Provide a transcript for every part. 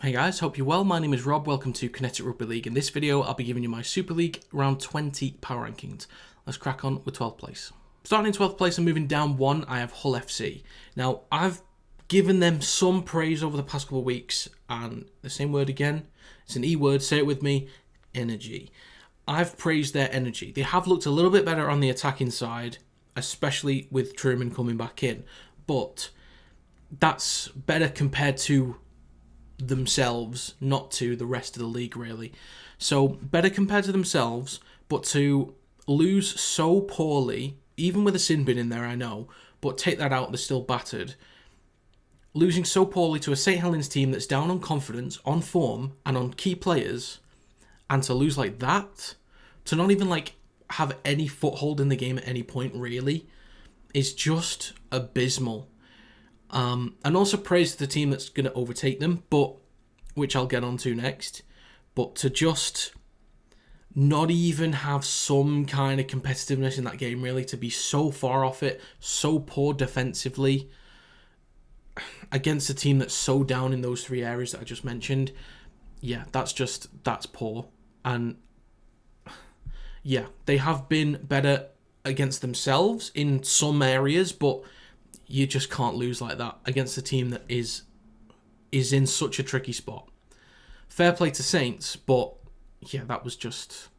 Hey guys, hope you're well. My name is Rob. Welcome to Kinetic Rugby League. In this video, I'll be giving you my Super League Round 20 power rankings. Let's crack on with 12th place. Starting in 12th place and moving down one, I have Hull FC. Now, I've given them some praise over the past couple of weeks, and the same word again, it's an E word, say it with me, energy. I've praised their energy. They have looked a little bit better on the attacking side, especially with Truman coming back in, but that's better compared to themselves, not to the rest of the league really. So better compared to themselves, but to lose so poorly, even with a sin bin in there, I know, but take that out, they're still battered. Losing so poorly to a St Helens team that's down on confidence, on form, and on key players, and to lose like that, to not even have any foothold in the game at any point really, is just abysmal. And also praise the team that's going to overtake them, but which I'll get onto next. But to just not even have some kind of competitiveness in that game, really, to be so far off it, so poor defensively against a team that's so down in those three areas that I just mentioned, yeah, that's poor. And yeah, they have been better against themselves in some areas, but you just can't lose like that against a team that is in such a tricky spot. Fair play to Saints, but yeah, that was just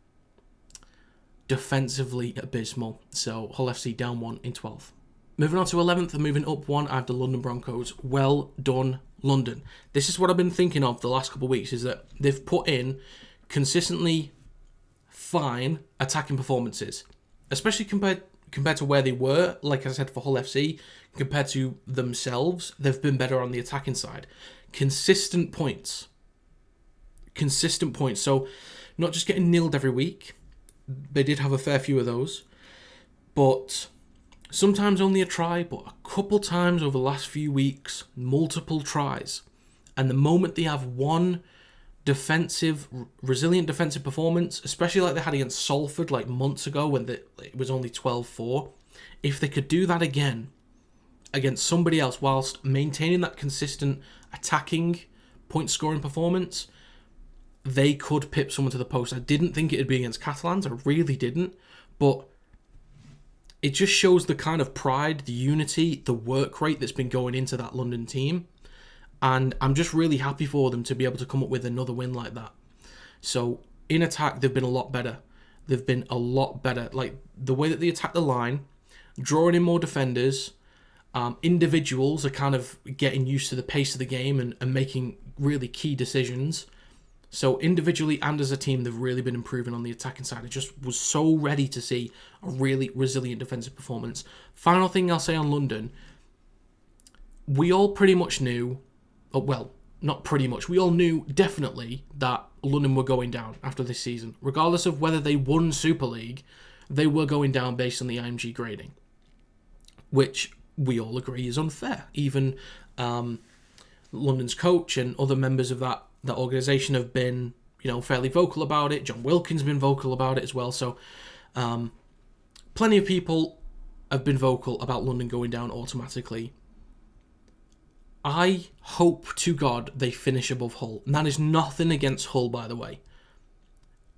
defensively abysmal. So Hull FC down one in 12th. Moving on to 11th and moving up one, I have the London Broncos. Well done, London. This is what I've been thinking of the last couple of weeks, is that they've put in consistently fine attacking performances, especially compared to where they were, like I said, for Hull FC, compared to themselves, they've been better on the attacking side. Consistent points. So not just getting nilled every week. They did have a fair few of those. But sometimes only a try, but a couple times over the last few weeks, multiple tries. And the moment they have one resilient defensive performance, especially like they had against Salford months ago when it was only 12-4, if they could do that again against somebody else whilst maintaining that consistent attacking point scoring performance, they could pip someone to the post. I didn't think it'd be against Catalans, I really didn't, but it just shows the kind of pride, the unity, the work rate that's been going into that London team. And I'm just really happy for them to be able to come up with another win like that. So in attack, they've been a lot better. Like the way that they attack the line, drawing in more defenders, individuals are kind of getting used to the pace of the game and making really key decisions. So individually and as a team, they've really been improving on the attacking side. I just was so ready to see a really resilient defensive performance. Final thing I'll say on London, we all pretty much knew, well, not pretty much, we all knew definitely that London were going down after this season. Regardless of whether they won Super League, they were going down based on the IMG grading, which we all agree is unfair. Even London's coach and other members of that organisation have been, fairly vocal about it. John Wilkins has been vocal about it as well. So plenty of people have been vocal about London going down automatically. I hope to God they finish above Hull. And that is nothing against Hull, by the way.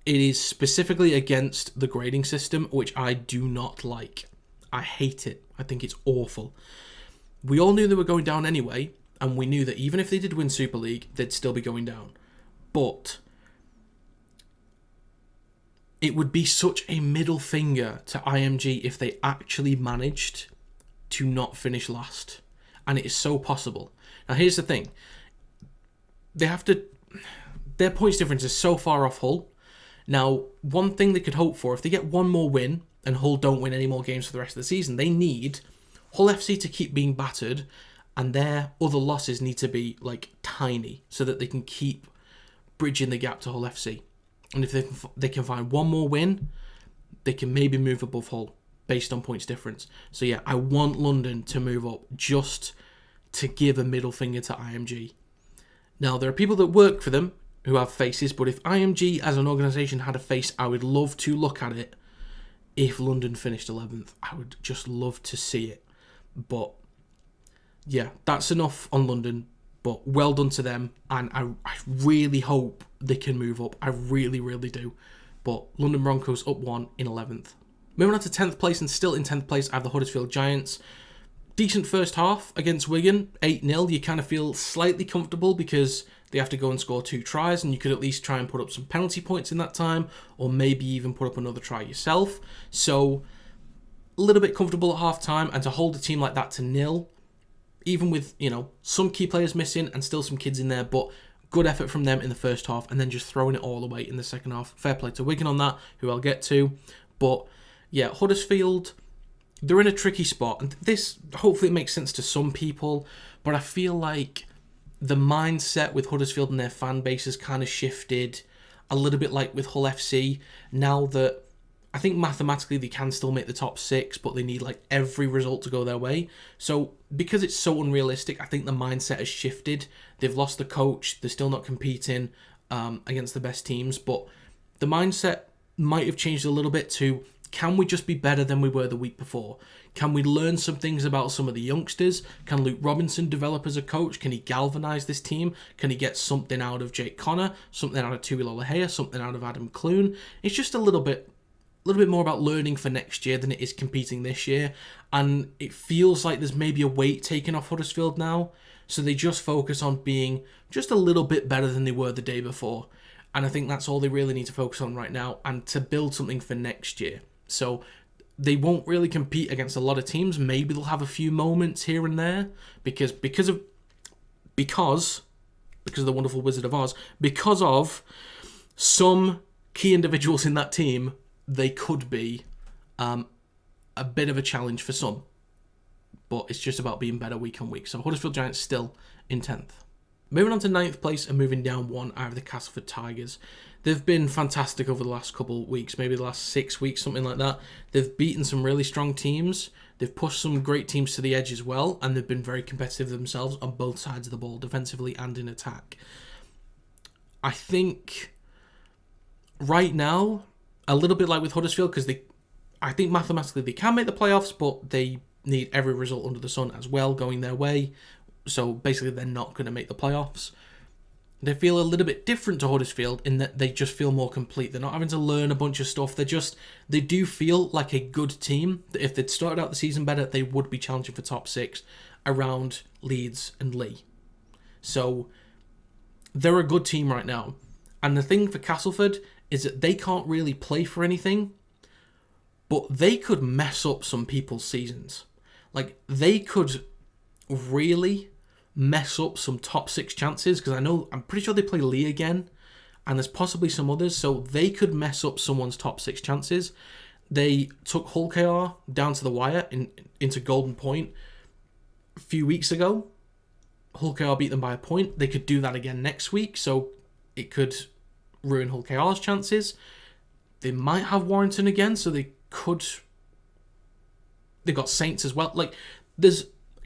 It is specifically against the grading system, which I do not like. I hate it. I think it's awful. We all knew they were going down anyway, and we knew that even if they did win Super League, they'd still be going down. But it would be such a middle finger to IMG if they actually managed to not finish last. And it is so possible. Now, here's the thing. Their points difference is so far off Hull. Now, one thing they could hope for, if they get one more win and Hull don't win any more games for the rest of the season, they need Hull FC to keep being battered, and their other losses need to be tiny so that they can keep bridging the gap to Hull FC. And if they can find one more win, they can maybe move above Hull based on points difference. So yeah, I want London to move up just to give a middle finger to IMG. Now, there are people that work for them who have faces, but if IMG as an organisation had a face, I would love to look at it. If London finished 11th, I would just love to see it. But yeah, that's enough on London. But well done to them, and I really hope they can move up. I really, really do. But London Broncos up 1 in 11th. Moving on to 10th place, and still in 10th place, I have the Huddersfield Giants. Decent first half against Wigan, 8-0. You kind of feel slightly comfortable because they have to go and score 2 tries, and you could at least try and put up some penalty points in that time, or maybe even put up another try yourself. So, a little bit comfortable at half-time, and to hold a team like that to 0, even with, some key players missing and still some kids in there, but good effort from them in the first half, and then just throwing it all away in the second half. Fair play to Wigan on that, who I'll get to. But, yeah, Huddersfield, they're in a tricky spot, and this hopefully makes sense to some people, but I feel like the mindset with Huddersfield and their fan base has kind of shifted a little bit like with Hull FC, now that I think mathematically they can still make the top 6, but they need like every result to go their way. So because it's so unrealistic, I think the mindset has shifted. They've lost the coach. They're still not competing against the best teams, but the mindset might have changed a little bit to, can we just be better than we were the week before? Can we learn some things about some of the youngsters? Can Luke Robinson develop as a coach? Can he galvanise this team? Can he get something out of Jake Connor? Something out of Tui Lolohea? Something out of Adam Clune? It's just a little bit more about learning for next year than it is competing this year. And it feels like there's maybe a weight taken off Huddersfield now. So they just focus on being just a little bit better than they were the day before. And I think that's all they really need to focus on right now, and to build something for next year. So they won't really compete against a lot of teams. Maybe they'll have a few moments here and there because of the wonderful Wizard of Oz, because of some key individuals in that team, they could be a bit of a challenge for some. But it's just about being better week on week. So Huddersfield Giants still in 10th. Moving on to 9th place and moving down 1, I have the Castleford Tigers. They've been fantastic over the last couple of weeks, maybe the last 6 weeks, something like that. They've beaten some really strong teams. They've pushed some great teams to the edge as well, and they've been very competitive themselves on both sides of the ball, defensively and in attack. I think right now, a little bit like with Huddersfield, because I think mathematically they can make the playoffs, but they need every result under the sun as well going their way. So basically they're not going to make the playoffs. They feel a little bit different to Huddersfield in that they just feel more complete. They're not having to learn a bunch of stuff. They do feel like a good team. That if they'd started out the season better, they would be challenging for top 6 around Leeds and Leigh. So they're a good team right now. And the thing for Castleford is that they can't really play for anything, but they could mess up some people's seasons. Like, they could really mess up some top 6 chances, because I'm pretty sure they play Leigh again, and there's possibly some others, so they could mess up someone's top 6 chances. They took Hull KR down to the wire into Golden Point a few weeks ago. Hull KR beat them by a point. They could do that again next week, so it could ruin Hull KR's chances. They might have Warrington again, so they could. They've got Saints as well. Like,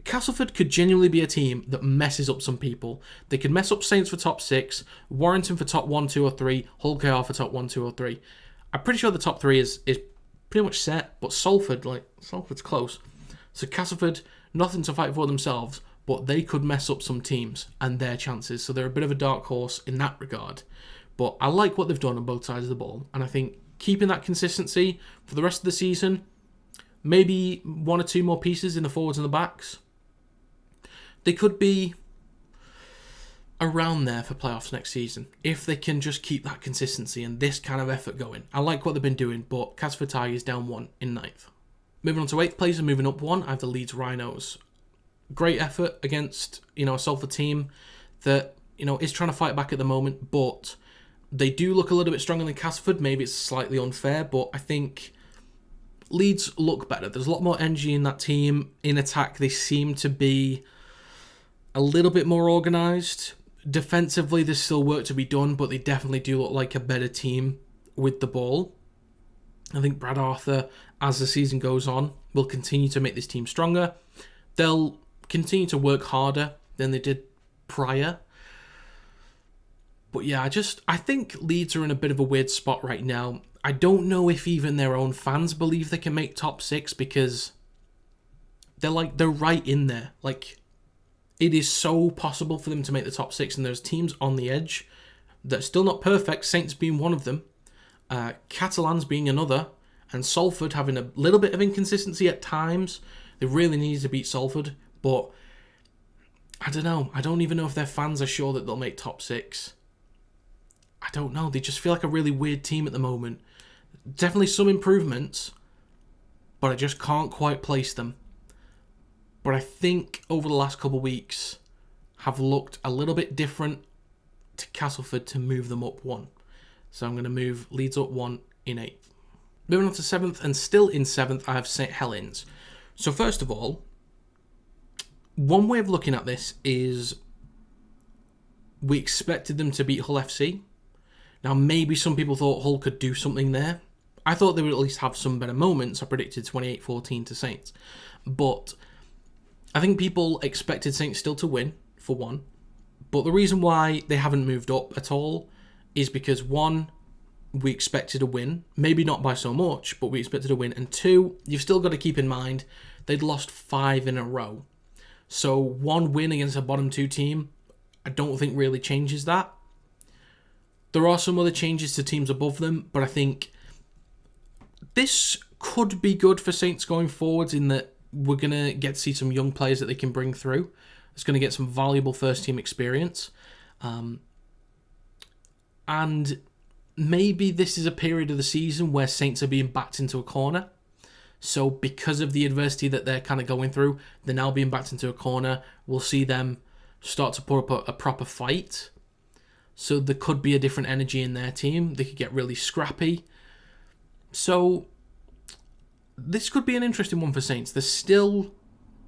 Castleford could genuinely be a team that messes up some people. They could mess up Saints for top 6, Warrington for top 1, 2 or 3, Hull KR for top 1, 2 or 3. I'm pretty sure the top 3 is pretty much set, but Salford's close. So Castleford, nothing to fight for themselves, but they could mess up some teams and their chances. So they're a bit of a dark horse in that regard. But I like what they've done on both sides of the ball, and I think keeping that consistency for the rest of the season, maybe 1 or 2 more pieces in the forwards and the backs, they could be around there for playoffs next season if they can just keep that consistency and this kind of effort going. I like what they've been doing, but Castleford Tigers down 1 in 9th. Moving on to 8th place and moving up 1, I have the Leeds Rhinos. Great effort against, a Salford team that, is trying to fight back at the moment, but they do look a little bit stronger than Castleford. Maybe it's slightly unfair, but I think Leeds look better. There's a lot more energy in that team. In attack, they seem to be a little bit more organised. Defensively, there's still work to be done, but they definitely do look like a better team with the ball. I think Brad Arthur, as the season goes on, will continue to make this team stronger. They'll continue to work harder than they did prior. But yeah, I think Leeds are in a bit of a weird spot right now. I don't know if even their own fans believe they can make top 6, because they're right in there. Like, It is so possible for them to make the top 6, and there's teams on the edge that are still not perfect, Saints being one of them, Catalans being another, and Salford having a little bit of inconsistency at times. They really need to beat Salford, but I don't know. I don't even know if their fans are sure that they'll make top 6. I don't know. They just feel like a really weird team at the moment. Definitely some improvements, but I just can't quite place them. But I think over the last couple of weeks have looked a little bit different to Castleford to move them up 1. So I'm going to move Leeds up 1 in 8th. Moving on to 7th, and still in 7th, I have St Helens. So first of all, one way of looking at this is we expected them to beat Hull FC. Now, maybe some people thought Hull could do something there. I thought they would at least have some better moments. I predicted 28-14 to Saints. But I think people expected Saints still to win, for one. But the reason why they haven't moved up at all is because, one, we expected a win. Maybe not by so much, but we expected a win. And two, you've still got to keep in mind, they'd lost 5 in a row. So one win against a bottom 2 team, I don't think really changes that. There are some other changes to teams above them, but I think this could be good for Saints going forwards in that we're going to get to see some young players that they can bring through. It's going to get some valuable first-team experience. And maybe this is a period of the season where Saints are being backed into a corner. So because of the adversity that they're kind of going through, they're now being backed into a corner. We'll see them start to put up a proper fight. So there could be a different energy in their team. They could get really scrappy. So this could be an interesting one for Saints. There's still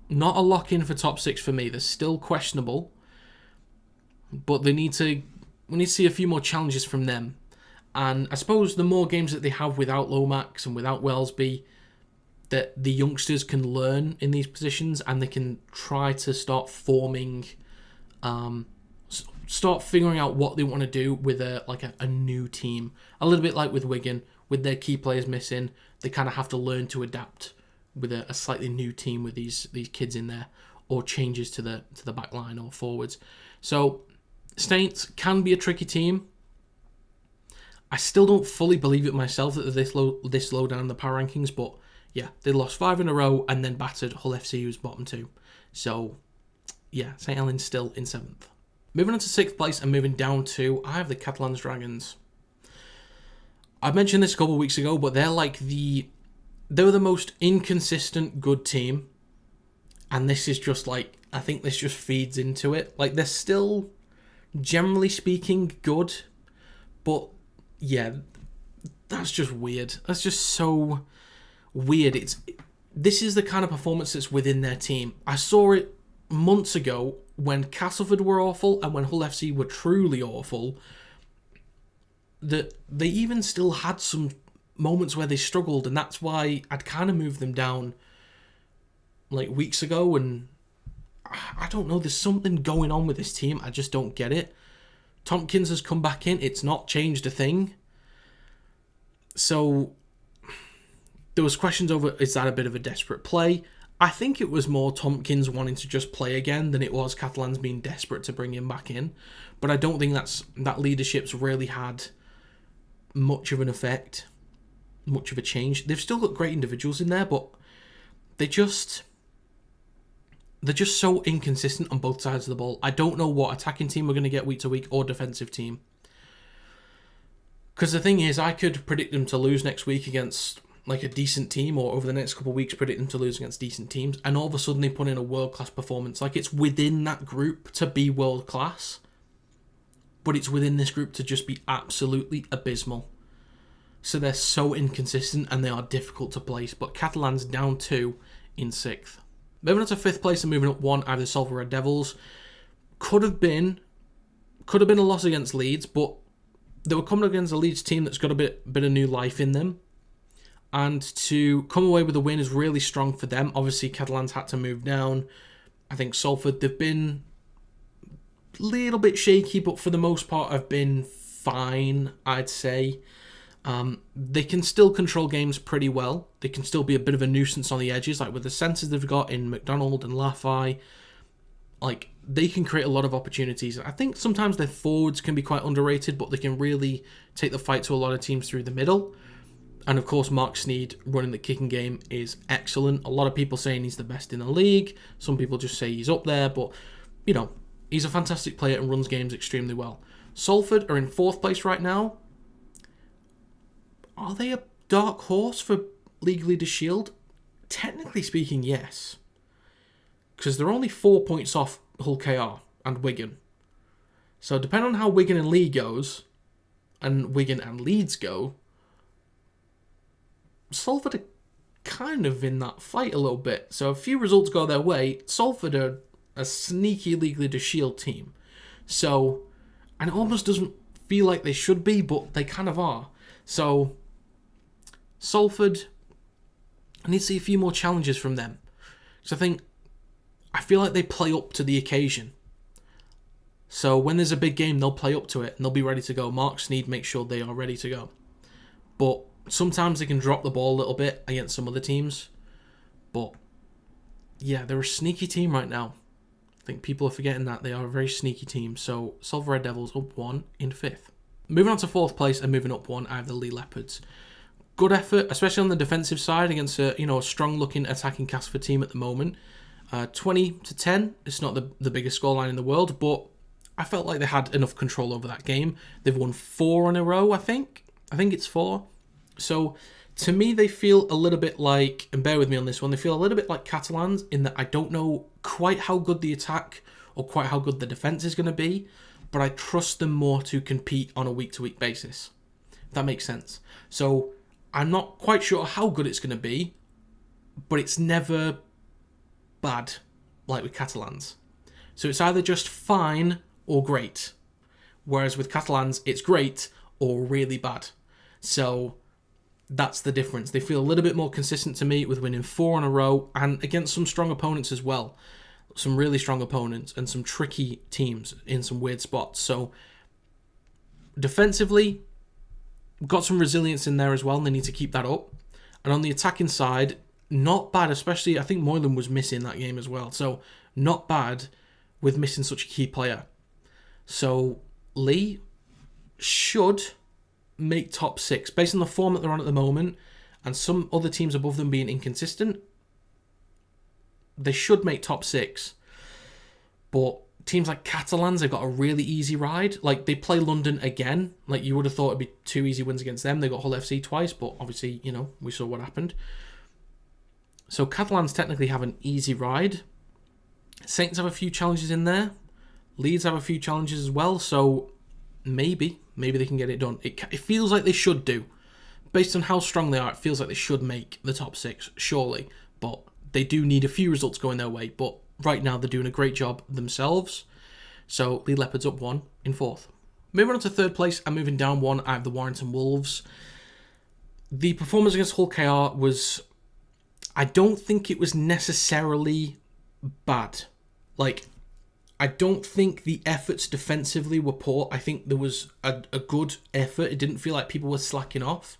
not a lock-in for top 6 for me. They're still questionable. But we need to see a few more challenges from them. And I suppose the more games that they have without Lomax and without Wellesby, that the youngsters can learn in these positions and they can try to start forming, start figuring out what they want to do with a new team. A little bit like with Wigan, with their key players missing, they kind of have to learn to adapt with a slightly new team with these kids in there, or changes to the back line or forwards. So Saints can be a tricky team. I still don't fully believe it myself that they're this low down in the power rankings, but yeah, they lost 5 in a row and then battered Hull FC, who's bottom 2. So yeah, St Helens still in 7th. Moving on to 6th place and moving down to, I have the Catalans Dragons. I mentioned this a couple of weeks ago, but they're the most inconsistent good team. And this is just I think this just feeds into it. They're still, generally speaking, good. But yeah, that's just weird. That's just so weird. This is the kind of performance that's within their team. I saw it months ago when Castleford were awful and when Hull FC were truly awful, that they even still had some moments where they struggled, and that's why I'd kind of moved them down weeks ago. And I don't know, there's something going on with this team. I just don't get it. Tompkins has come back in. It's not changed a thing. So there was questions over, is that a bit of a desperate play? I think it was more Tompkins wanting to just play again than it was Catalans being desperate to bring him back in. But I don't think that leadership's really had much of an effect, much of a change. They've still got great individuals in there, but they're just so inconsistent on both sides of the ball. I don't know what attacking team we're going to get week to week or defensive team. Because the thing is, I could predict them to lose next week against a decent team, or over the next couple of weeks predict them to lose against decent teams, and all of a sudden they put in a world-class performance. It's within that group to be world-class, but it's within this group to just be absolutely abysmal. So they're so inconsistent and they are difficult to place. But Catalans down 2 in 6th. Moving on to 5th place and moving up 1, I have the Salford Red Devils. Could have been a loss against Leeds, but they were coming against a Leeds team that's got a bit of new life in them. And to come away with a win is really strong for them. Obviously, Catalans had to move down. I think Salford, they've been a little bit shaky, but for the most part have been fine, I'd say. They can still control games pretty well. They can still be a bit of a nuisance on the edges, with the centres they've got in McDonald and Laffey. they can create a lot of opportunities. I think sometimes their forwards can be quite underrated, but they can really take the fight to a lot of teams through the middle. And of course, Mark Sneyd running the kicking game is excellent. A lot of people saying he's the best in the league. Some people just say he's up there, but, you know, he's a fantastic player and runs games extremely well. Salford are in 4th place right now. Are they a dark horse for League Leaders Shield? Technically speaking, yes. Because they're only 4 points off Hull KR and Wigan. So depending on how Wigan and Leigh goes, and Wigan and Leeds go, Salford are kind of in that fight a little bit. So a few results go their way. Salford are a sneaky League Leaders Shield team. So, and it almost doesn't feel like they should be, but they kind of are. So, Salford, I need to see a few more challenges from them. So I feel like they play up to the occasion. So when there's a big game, they'll play up to it and they'll be ready to go. Mark Sneyd makes sure they are ready to go. But sometimes they can drop the ball a little bit against some other teams. But yeah, they're a sneaky team right now. I think people are forgetting that. They are a very sneaky team. So Salford Red Devils up 1 in 5th. Moving on to 4th place and moving up 1, I have the Leigh Leopards. Good effort, especially on the defensive side against a strong-looking attacking Castleford team at the moment. 20-10. It's not the biggest scoreline in the world, but I felt like they had enough control over that game. They've won 4 in a row, I think. I think it's 4. So, to me, they feel a little bit like, and bear with me on this one, they feel a little bit like Catalans in that I don't know quite how good the attack or quite how good the defence is going to be, but I trust them more to compete on a week-to-week basis. If that makes sense. So, I'm not quite sure how good it's going to be, but it's never bad, like with Catalans. So it's either just fine or great. Whereas with Catalans, it's great or really bad. So that's the difference. They feel a little bit more consistent to me with winning 4 in a row and against some strong opponents as well. Some really strong opponents and some tricky teams in some weird spots. So defensively, got some resilience in there as well, and they need to keep that up. And on the attacking side, not bad, especially I think Moylan was missing that game as well. So not bad with missing such a key player. So Leigh should make top 6 based on the form that they're on at the moment and some other teams above them being inconsistent. They should make top 6. But teams like Catalans, they've got a really easy ride. Like, they play London again. Like, you would have thought it'd be 2 easy wins against them. They got Hull FC twice, but obviously, we saw what happened. So Catalans technically have an easy ride. Saints have a few challenges in there. Leeds have a few challenges as well. So maybe they can get it done. It feels like they should do. Based on how strong they are, it feels like they should make the top 6, surely. But they do need a few results going their way. But right now, they're doing a great job themselves. So Leigh Leopards up 1 in 4th. Moving on to 3rd place and moving down 1, I have the Warrington Wolves. The performance against Hull KR was... I don't think it was necessarily bad. Like, I don't think the efforts defensively were poor. I think there was a good effort. It didn't feel like people were slacking off,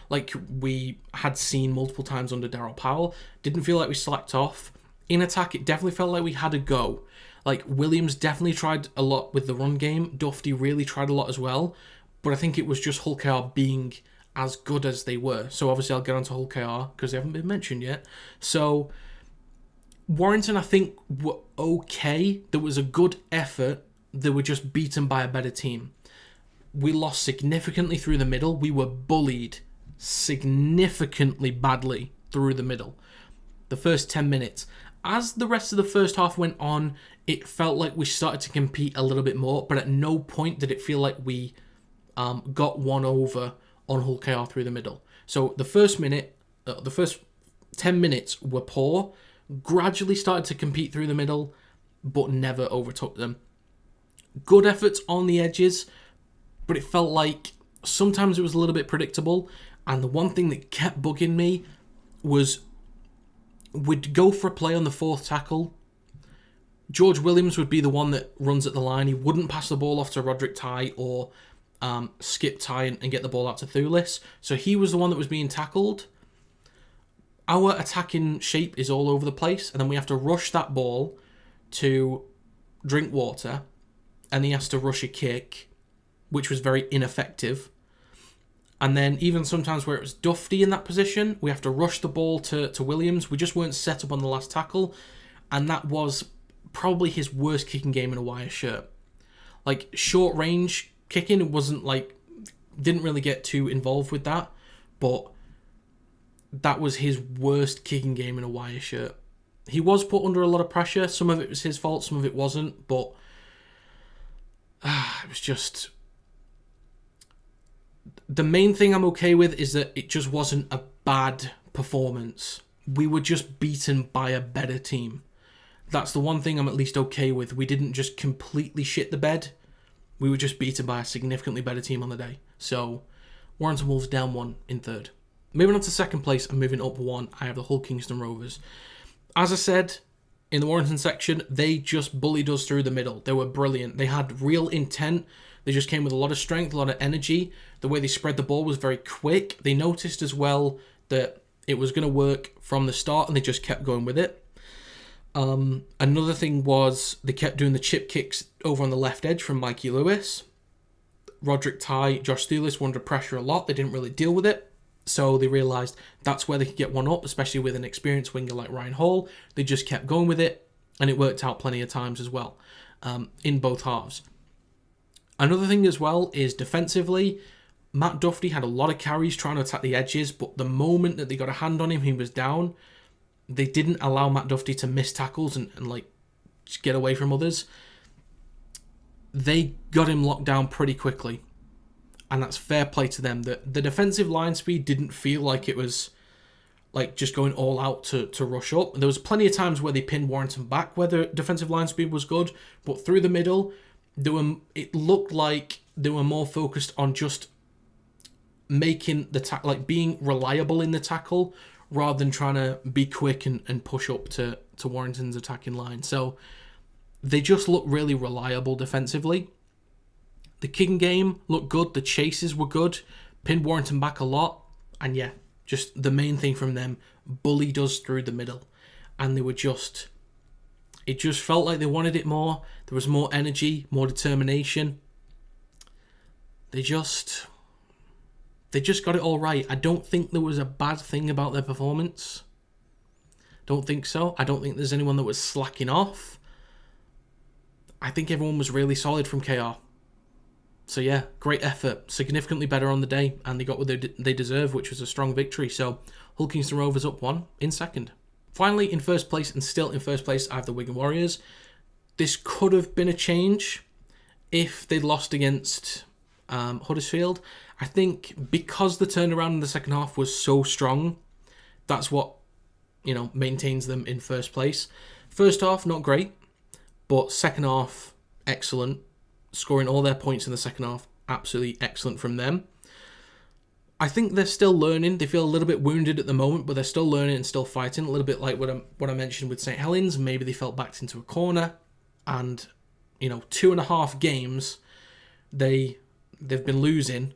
like we had seen multiple times under Darryl Powell. Didn't feel like we slacked off. In attack, it definitely felt like we had a go. Like, Williams definitely tried a lot with the run game. Duffy really tried a lot as well. But I think it was just Hull KR being as good as they were. So obviously I'll get onto Hull KR because they haven't been mentioned yet. So Warrington, I think, were okay. There was a good effort. They were just beaten by a better team. We lost significantly through the middle. We were bullied significantly badly through the middle. The first 10 minutes. As the rest of the first half went on, it felt like we started to compete a little bit more, but at no point did it feel like we got one over on Hull KR through the middle. So the first 10 minutes were poor, gradually started to compete through the middle, but never overtook them. Good efforts on the edges, but it felt like sometimes it was a little bit predictable. And the one thing that kept bugging me was we'd go for a play on the 4th tackle. George Williams would be the one that runs at the line. He wouldn't pass the ball off to Roderick Ty or skip Ty and get the ball out to Thulis. So he was the one that was being tackled. Our attacking shape is all over the place, and then we have to rush that ball to drink water, and he has to rush a kick, which was very ineffective. And then even sometimes where it was Dufty in that position, we have to rush the ball to Williams. We just weren't set up on the last tackle. And that was probably his worst kicking game in a wire shirt. Like, short range kicking, it wasn't like, didn't really get too involved with that. But that was his worst kicking game in a wire shirt. He was put under a lot of pressure. Some of it was his fault, some of it wasn't. But it was just... The main thing I'm okay with is that it just wasn't a bad performance. We were just beaten by a better team. That's the one thing I'm at least okay with. We didn't just completely shit the bed. We were just beaten by a significantly better team on the day. So, Warrington Wolves down 1 in third. Moving on to second place and moving up 1, I have the Hull Kingston Rovers. As I said, in the Warrington section, they just bullied us through the middle. They were brilliant. They had real intent. They just came with a lot of strength, a lot of energy. The way they spread the ball was very quick. They noticed as well that it was going to work from the start, and they just kept going with it. Another thing was they kept doing the chip kicks over on the left edge from Mikey Lewis. Roderick Ty, Josh Thulis were under pressure a lot. They didn't really deal with it. So they realised that's where they could get one up, especially with an experienced winger like Ryan Hall. They just kept going with it, and it worked out plenty of times as well in both halves. Another thing as well is defensively, Matt Duffy had a lot of carries trying to attack the edges, but the moment that they got a hand on him, he was down. They didn't allow Matt Duffy to miss tackles and like just get away from others. They got him locked down pretty quickly, and that's fair play to them. The defensive line speed didn't feel like it was like just going all out to rush up. There was plenty of times where they pinned Warrington back where the defensive line speed was good, but through the middle, it looked like they were more focused on just making the tackle, like being reliable in the tackle, rather than trying to be quick and push up to Warrington's attacking line. So they just looked really reliable defensively. The kicking game looked good. The chases were good. Pinned Warrington back a lot. And yeah, just the main thing from them, bullied us through the middle. And they were just... It just felt like they wanted it more. There was more energy, more determination. They just got it all right. I don't think there was a bad thing about their performance. Don't think so. I don't think there's anyone that was slacking off. I think everyone was really solid from KR. So yeah, great effort. Significantly better on the day, and they got what they deserve, which was a strong victory. So Hull Kingston Rovers up 1 in second. Finally, in first place, and still in first place, I have the Wigan Warriors. This could have been a change if they'd lost against Huddersfield. I think because the turnaround in the second half was so strong, that's what, maintains them in first place. First half, not great, but second half, excellent. Scoring all their points in the second half, absolutely excellent from them. I think they're still learning. They feel a little bit wounded at the moment, but they're still learning and still fighting. A little bit like what I mentioned with St Helens. Maybe they felt backed into a corner, and 2.5 games they've been losing,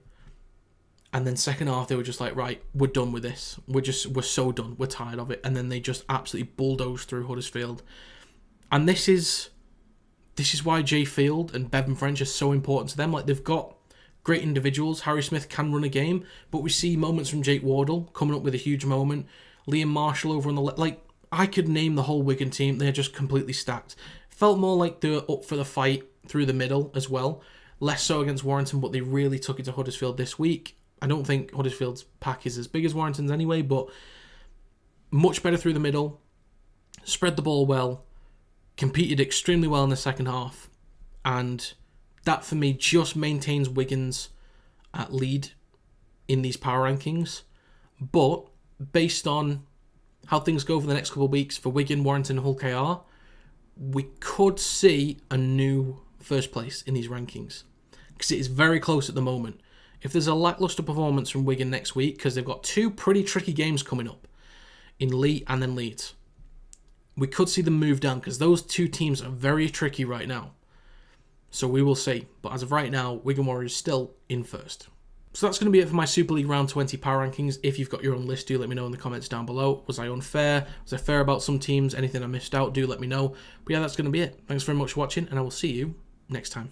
and then second half they were just like, right, we're done with this. We're so done. We're tired of it. And then they just absolutely bulldozed through Huddersfield. And this is why Jay Field and Bevan French are so important to them. Like, they've got great individuals. Harry Smith can run a game, but we see moments from Jake Wardle coming up with a huge moment. Liam Marshall over on the left. Like, I could name the whole Wigan team. They're just completely stacked. Felt more like they were up for the fight through the middle as well. Less so against Warrington, but they really took it to Huddersfield this week. I don't think Huddersfield's pack is as big as Warrington's anyway, but much better through the middle. Spread the ball well. Competed extremely well in the second half. And that, for me, just maintains Wigan's lead in these power rankings. But based on how things go for the next couple of weeks for Wigan, Warrington, Hull KR, we could see a new first place in these rankings, because it is very close at the moment. If there's a lacklustre performance from Wigan next week, because they've got 2 pretty tricky games coming up in Leigh and then Leeds, we could see them move down, because those 2 teams are very tricky right now. So we will see. But as of right now, Wigan Warriors still in first. So that's going to be it for my Super League Round 20 power rankings. If you've got your own list, do let me know in the comments down below. Was I unfair? Was I fair about some teams? Anything I missed out, do let me know. But yeah, that's going to be it. Thanks very much for watching, and I will see you next time.